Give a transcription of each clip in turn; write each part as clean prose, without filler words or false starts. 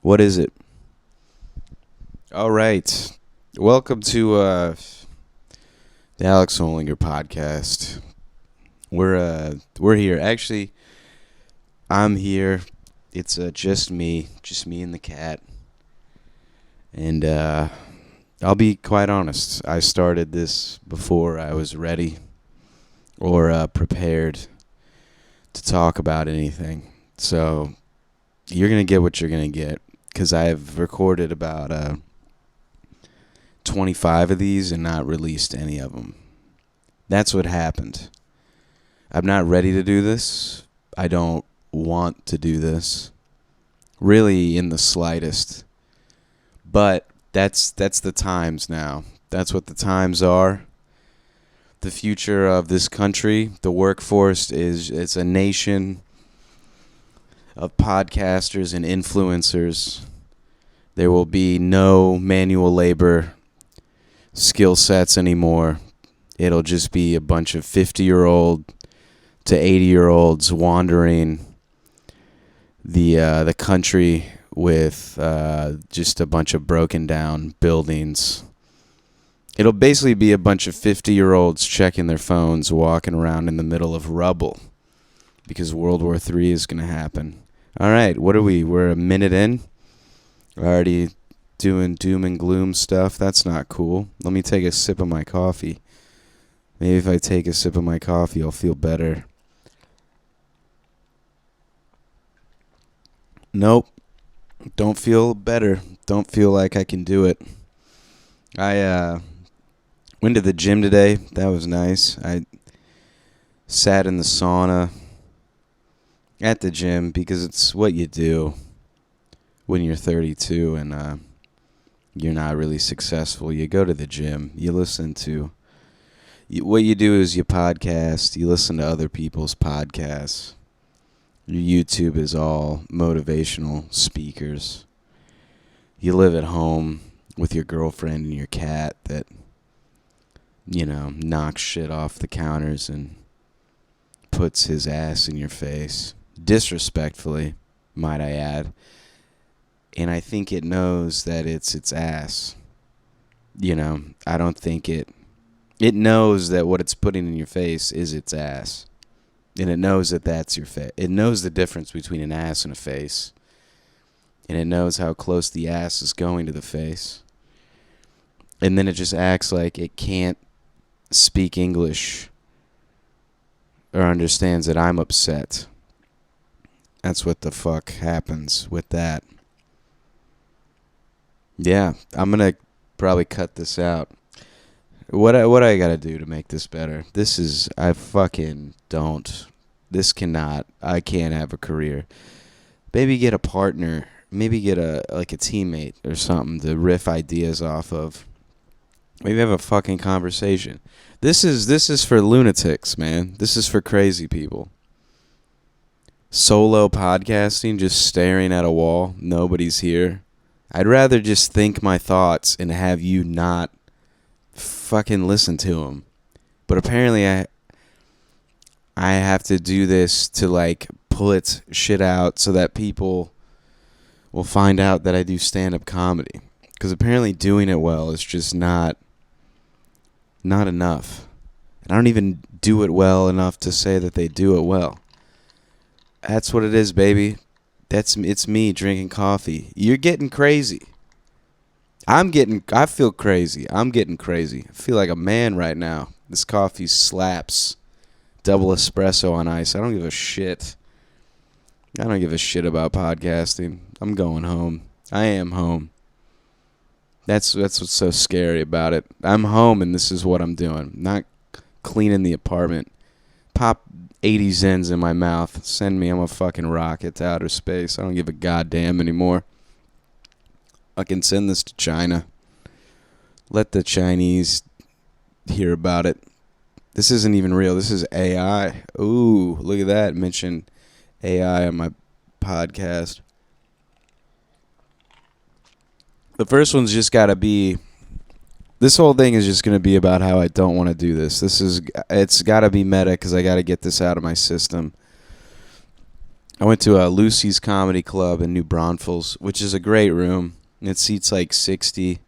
What is it? All right. Welcome to the Alex Olinger podcast. We're here. Actually, I'm here. It's just me and the cat. And I'll be quite honest. I started this before I was ready or prepared to talk about anything. So you're gonna get what you're gonna get because I've recorded about 25 of these and not released any of them. That's what happened. I'm not ready to do this. I don't want to do this, really, in the slightest. But that's the times now. That's what the times are. The future of this country, the workforce it's a nation of podcasters and influencers. There will be no manual labor skill sets anymore. It'll just be a bunch of 50-year-old to 80-year-olds wandering the country with just a bunch of broken down buildings. It'll basically be a bunch of 50-year-olds checking their phones, walking around in the middle of rubble because World War III is going to happen. All right, what are we? We're a minute in. Already doing doom and gloom stuff. That's not cool. Let me take a sip of my coffee. Maybe if I take a sip of my coffee, I'll feel better. Nope. Don't feel better. Don't feel like I can do it. I went to the gym today. That was nice. I sat in the sauna at the gym because it's what you do when you're 32 and you're not really successful. You go to the gym. You listen to... What you do is you podcast. You listen to other people's podcasts. Your YouTube is all motivational speakers. You live at home with your girlfriend and your cat that, knocks shit off the counters and puts his ass in your face. Disrespectfully, might I add. And I think it knows that it's its ass. I don't think it knows that what it's putting in your face is its ass. And it knows that that's your face. It knows the difference between an ass and a face. And it knows how close the ass is going to the face. And then it just acts like it can't speak English or understands that I'm upset. That's what the fuck happens with that. Yeah, I'm going to probably cut this out. What I gotta do to make this better? I fucking don't. I can't have a career. Maybe get a partner. Maybe get a teammate or something to riff ideas off of. Maybe have a fucking conversation. This is for lunatics, man. This is for crazy people. Solo podcasting, just staring at a wall. Nobody's here. I'd rather just think my thoughts and have you not fucking listen to them. But apparently I have to do this to pull its shit out so that people will find out that I do stand-up comedy. Because apparently doing it well is just not enough. And I don't even do it well enough to say that they do it well. That's what it is, baby. It's me drinking coffee. You're getting crazy. I feel crazy. I'm getting crazy. I feel like a man right now. This coffee slaps. Double espresso on ice. I don't give a shit. I don't give a shit about podcasting. I'm going home. I am home. That's what's so scary about it. I'm home and this is what I'm doing. Not cleaning the apartment. Pop 80 Zens in my mouth. Send me. I'm a fucking rocket to outer space. I don't give a goddamn anymore. I can send this to China. Let the Chinese hear about it. This isn't even real. This is AI. Ooh, look at that. Mention AI on my podcast. The first one's just got to be... This whole thing is just going to be about how I don't want to do this. It's got to be meta because I got to get this out of my system. I went to Lucy's Comedy Club in New Braunfels, which is a great room. It seats like 60.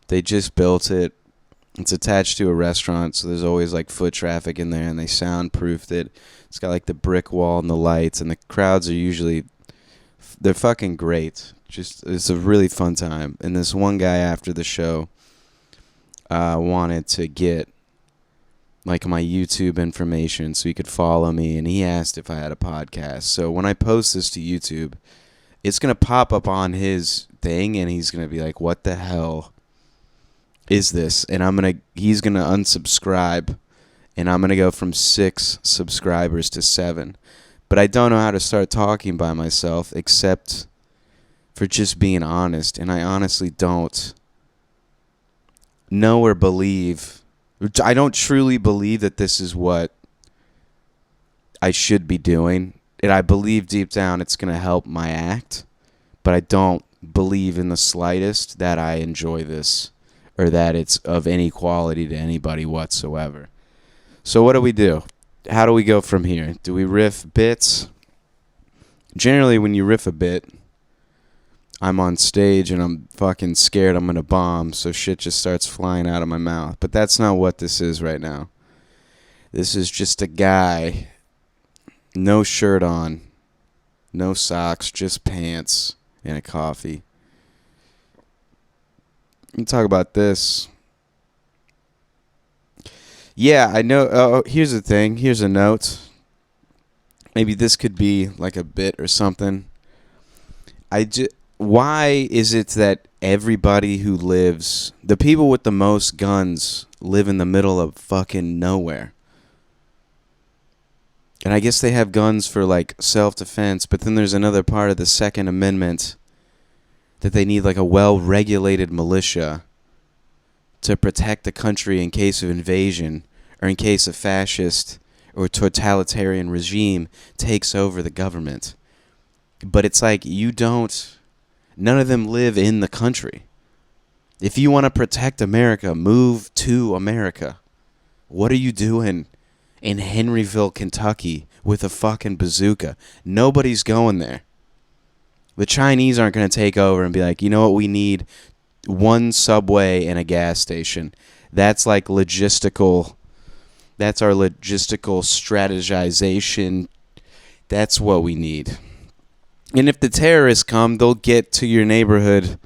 They just built it. It's attached to a restaurant, so there's always like foot traffic in there, and they soundproofed it. It's got like the brick wall and the lights, and the crowds are usually, they're fucking great. Just, it's a really fun time. And this one guy after the show wanted to get like my YouTube information so he could follow me, and he asked if I had a podcast. So when I post this to YouTube, it's going to pop up on his thing, and he's going to be like, what the hell is this? And he's going to unsubscribe, and I'm going to go from 6 subscribers to 7. But I don't know how to start talking by myself except for just being honest, and I honestly don't know or believe. I don't truly believe that this is what I should be doing. And I believe deep down it's going to help my act, but I don't believe in the slightest that I enjoy this or that it's of any quality to anybody whatsoever. So what do we do? How do we go from here? Do we riff bits? Generally, when you riff a bit, I'm on stage and I'm fucking scared I'm going to bomb, so shit just starts flying out of my mouth. But that's not what this is right now. This is just a guy, no shirt on, no socks, just pants and a coffee. Let me talk about this. Yeah, I know. Oh, here's the thing. Here's a note. Maybe this could be like a bit or something. Why is it that everybody who lives, the people with the most guns, live in the middle of fucking nowhere? And I guess they have guns for like self-defense, but then there's another part of the Second Amendment that they need like a well-regulated militia to protect the country in case of invasion or in case a fascist or totalitarian regime takes over the government. But it's like none of them live in the country. If you want to protect America, move to America. What are you doing in Henryville, Kentucky with a fucking bazooka? Nobody's going there. The Chinese aren't going to take over and be like, you know what, we need one subway and a gas station. That's like logistical. That's our logistical strategization. That's what we need. And if the terrorists come, they'll get to your neighborhood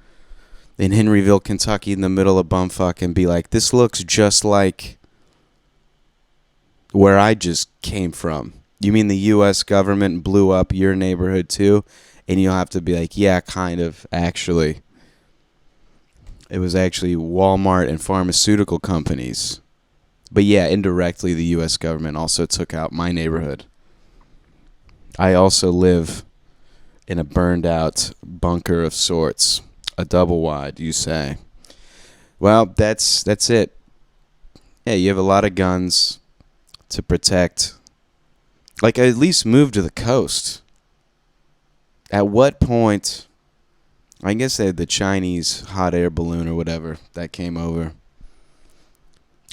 in Henryville, Kentucky, in the middle of bumfuck and be like, this looks just like where I just came from. You mean the U.S. government blew up your neighborhood too? And you'll have to be like, yeah, kind of, actually. It was actually Walmart and pharmaceutical companies. But yeah, indirectly, the U.S. government also took out my neighborhood. I also live in a burned out bunker of sorts. A double wide, you say. Well, that's it. Yeah, you have a lot of guns to protect. Like, at least move to the coast. At what point, I guess they had the Chinese hot air balloon or whatever that came over.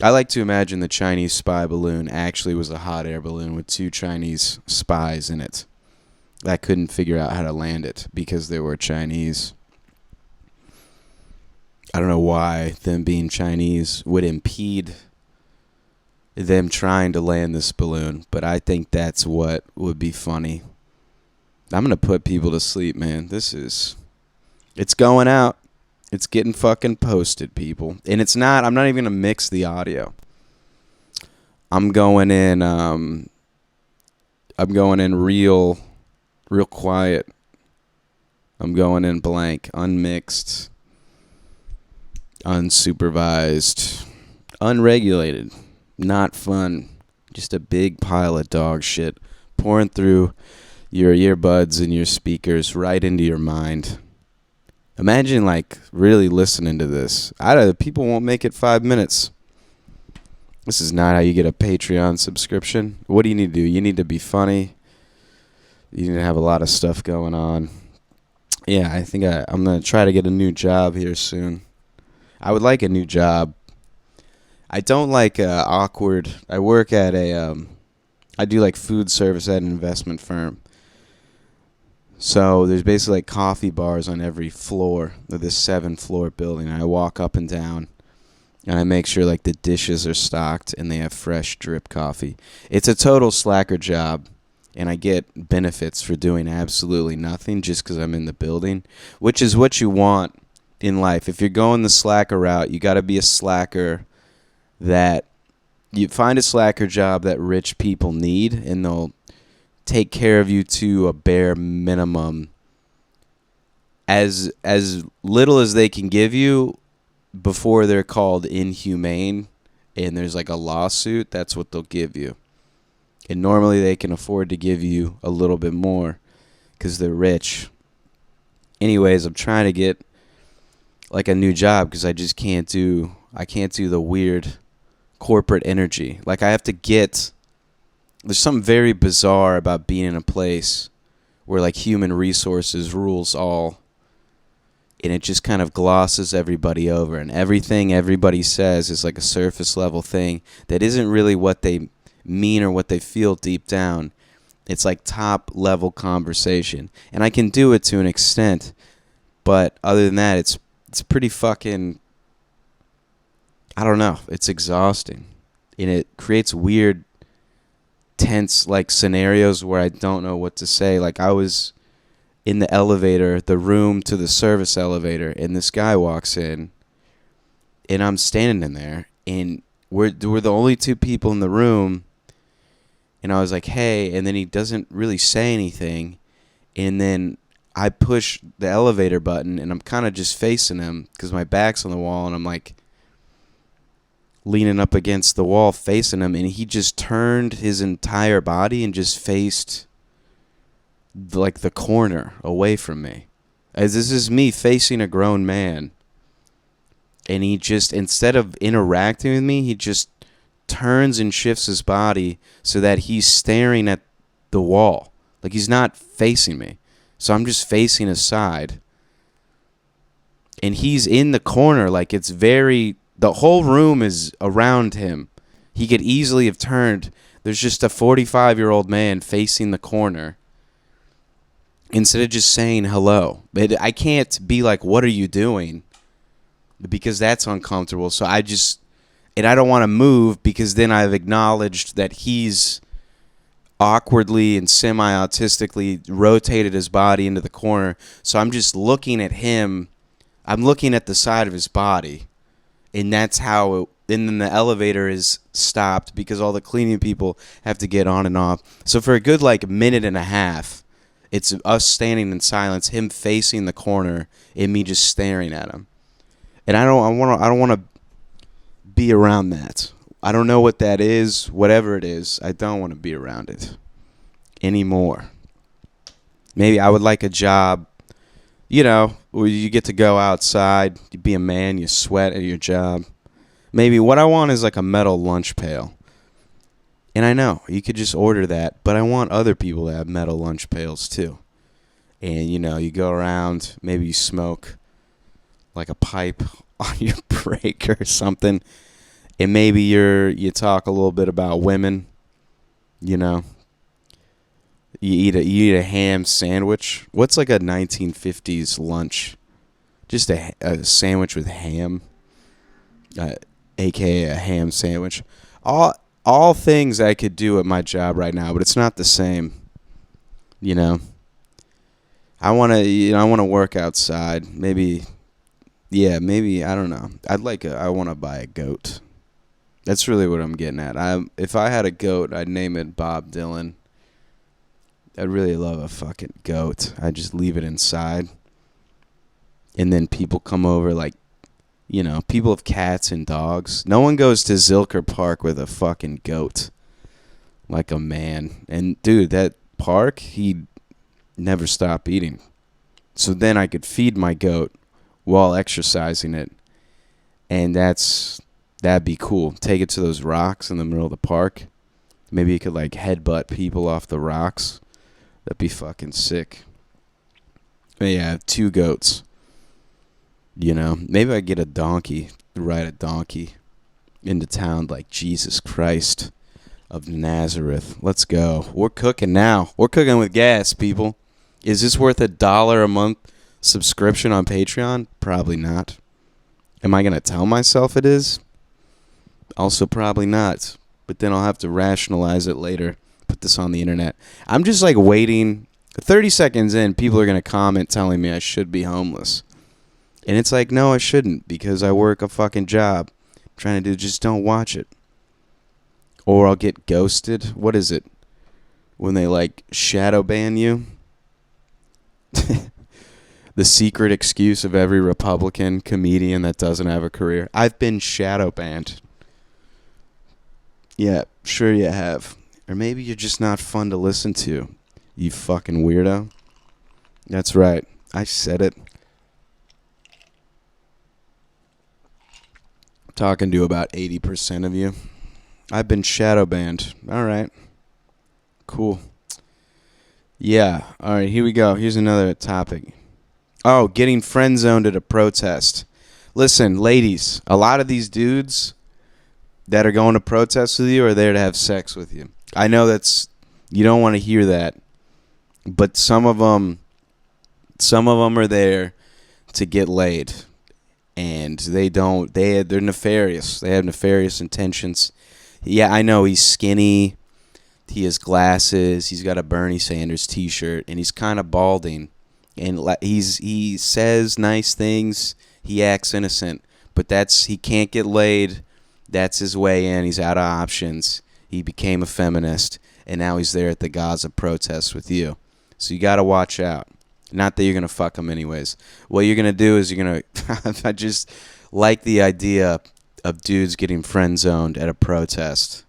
I like to imagine the Chinese spy balloon actually was a hot air balloon with 2 Chinese spies in it that couldn't figure out how to land it because they were Chinese. I don't know why them being Chinese would impede them trying to land this balloon, but I think that's what would be funny. I'm going to put people to sleep, man. It's going out. It's getting fucking posted, people. And I'm not even going to mix the audio. I'm going in real quiet. I'm going in blank, unmixed, unsupervised, unregulated, not fun. Just a big pile of dog shit pouring through your earbuds and your speakers right into your mind. Imagine like really listening to this. People won't make it 5 minutes. This is not how you get a Patreon subscription. What do you need to do? You need to be funny. You need to have a lot of stuff going on. Yeah, I think I'm going to try to get a new job here soon. I would like a new job. I don't like awkward. I work at I do like food service at an investment firm. So there's basically like coffee bars on every floor of this 7-floor building. I walk up and down, and I make sure like the dishes are stocked and they have fresh drip coffee. It's a total slacker job, and I get benefits for doing absolutely nothing just because I'm in the building, which is what you want in life. If you're going the slacker route, you got to be a slacker that you find a slacker job that rich people need, and they'll take care of you to a bare minimum, as little as they can give you before they're called inhumane and there's like a lawsuit. That's what they'll give you, and normally they can afford to give you a little bit more because they're rich. Anyways, I'm trying to get like a new job because I can't do the weird corporate energy. Like I have to get, there's something very bizarre about being in a place where like human resources rules all, and it just kind of glosses everybody over, and everything everybody says is like a surface level thing that isn't really what they mean or what they feel deep down. It's like top level conversation, and I can do it to an extent, but other than that, it's pretty fucking, I don't know, it's exhausting, and it creates weird tense like scenarios where I don't know what to say. Like I was in the elevator, the room to the service elevator, and this guy walks in, and I'm standing in there, and we're the only two people in the room, and I was like, hey, and then he doesn't really say anything, and then I push the elevator button, and I'm kind of just facing him because my back's on the wall, and I'm like leaning up against the wall facing him, and he just turned his entire body and just faced like the corner away from me. As this is me facing a grown man, and he just, instead of interacting with me, he just turns and shifts his body so that he's staring at the wall. Like he's not facing me. So I'm just facing aside, and he's in the corner. Like it's very, the whole room is around him. He could easily have turned. There's just a 45-year-old man facing the corner instead of just saying hello. But I can't be like, what are you doing? Because that's uncomfortable. So I just, and I don't want to move because then I've acknowledged that he's awkwardly and semi-autistically rotated his body into the corner. So I'm just looking at him. I'm looking at the side of his body. And that's how and then the elevator is stopped because all the cleaning people have to get on and off. So for a good like minute and a half, it's us standing in silence, him facing the corner, and me just staring at him. And I don't want to be around that. I don't know what that is. Whatever it is, I don't want to be around it anymore. Maybe I would like a job, where you get to go outside, you be a man, you sweat at your job. Maybe what I want is like a metal lunch pail. And I know, you could just order that, but I want other people to have metal lunch pails too. And, you go around, maybe you smoke like a pipe on your break or something. And maybe you talk a little bit about women, You eat a ham sandwich. What's like a 1950s lunch? Just a sandwich with ham, aka a ham sandwich. All things I could do at my job right now, but it's not the same. I want to work outside. Maybe I don't know. I want to buy a goat. That's really what I'm getting at. If I had a goat, I'd name it Bob Dylan. I'd really love a fucking goat. I'd just leave it inside. And then people come over, like, people have cats and dogs. No one goes to Zilker Park with a fucking goat. Like a man. And, dude, that park, he'd never stop eating. So then I could feed my goat while exercising it. And that'd be cool. Take it to those rocks in the middle of the park. Maybe you could, like, headbutt people off the rocks. That'd be fucking sick. But yeah, I have 2 goats. Maybe I get a donkey, ride a donkey into town like Jesus Christ of Nazareth. Let's go. We're cooking now. We're cooking with gas, people. Is this worth $1 a month subscription on Patreon? Probably not. Am I going to tell myself it is? Also probably not. But then I'll have to rationalize it later. Put this on the internet. I'm just like waiting. 30 seconds in, people are going to comment telling me I should be homeless. And it's like, no, I shouldn't, because I work a fucking job. I'm trying to do, just don't watch it. Or I'll get ghosted. What is it? When they like shadow ban you? The secret excuse of every Republican comedian that doesn't have a career. I've been shadow banned. Yeah, sure you have. Or maybe you're just not fun to listen to, you fucking weirdo. That's right. I said it. I'm talking to about 80% of you. I've been shadow banned. All right. Cool. Yeah. All right, here we go. Here's another topic. Oh, getting friend zoned at a protest. Listen, ladies, a lot of these dudes that are going to protest with you are there to have sex with you. I know that's, you don't want to hear that, but some of them are there to get laid, and they're nefarious. They have nefarious intentions. Yeah, I know he's skinny. He has glasses. He's got a Bernie Sanders t-shirt, and he's kind of balding. And he says nice things. He acts innocent, but he can't get laid. That's his way in. He's out of options. He became a feminist, and now he's there at the Gaza protests with you. So you got to watch out. Not that you're going to fuck him anyways. What you're going to do is you're going to... I just like the idea of dudes getting friend-zoned at a protest.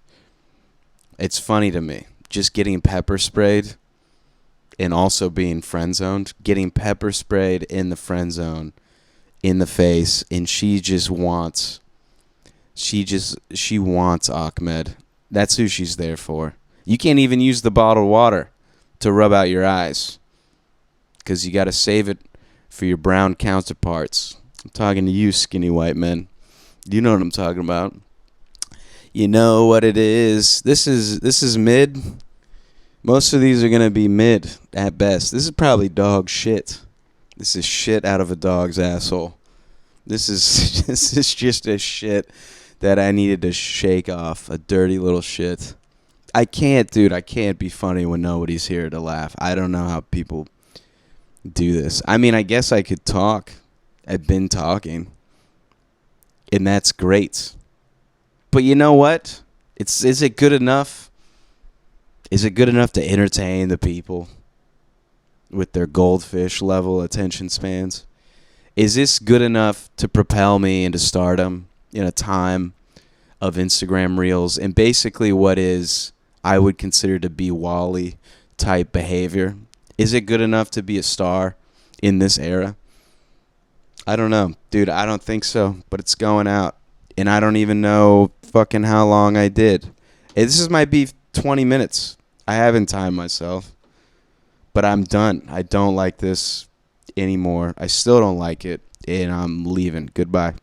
It's funny to me. Just getting pepper sprayed and also being friend-zoned. Getting pepper sprayed in the friend zone, in the face, and she wants Ahmed. That's who she's there for. You can't even use the bottled water to rub out your eyes, because you got to save it for your brown counterparts. I'm talking to you, skinny white men. You know what I'm talking about. You know what it is. This is mid. Most of these are going to be mid at best. This is probably dog shit. This is shit out of a dog's asshole. This is just a shit that I needed to shake off. A dirty little shit. I can't be funny when nobody's here to laugh. I don't know how people do this. I mean, I guess I could talk. I've been talking. And that's great. But you know what? Is it good enough? Is it good enough to entertain the people with their goldfish level attention spans? Is this good enough to propel me into stardom in a time of Instagram reels and basically what I would consider to be Wall-E type behavior? Is it good enough to be a star in this era? I don't know. Dude, I don't think so, but it's going out. And I don't even know fucking how long I did. Might be 20 minutes. I haven't timed myself. But I'm done. I don't like this anymore. I still don't like it. And I'm leaving. Goodbye.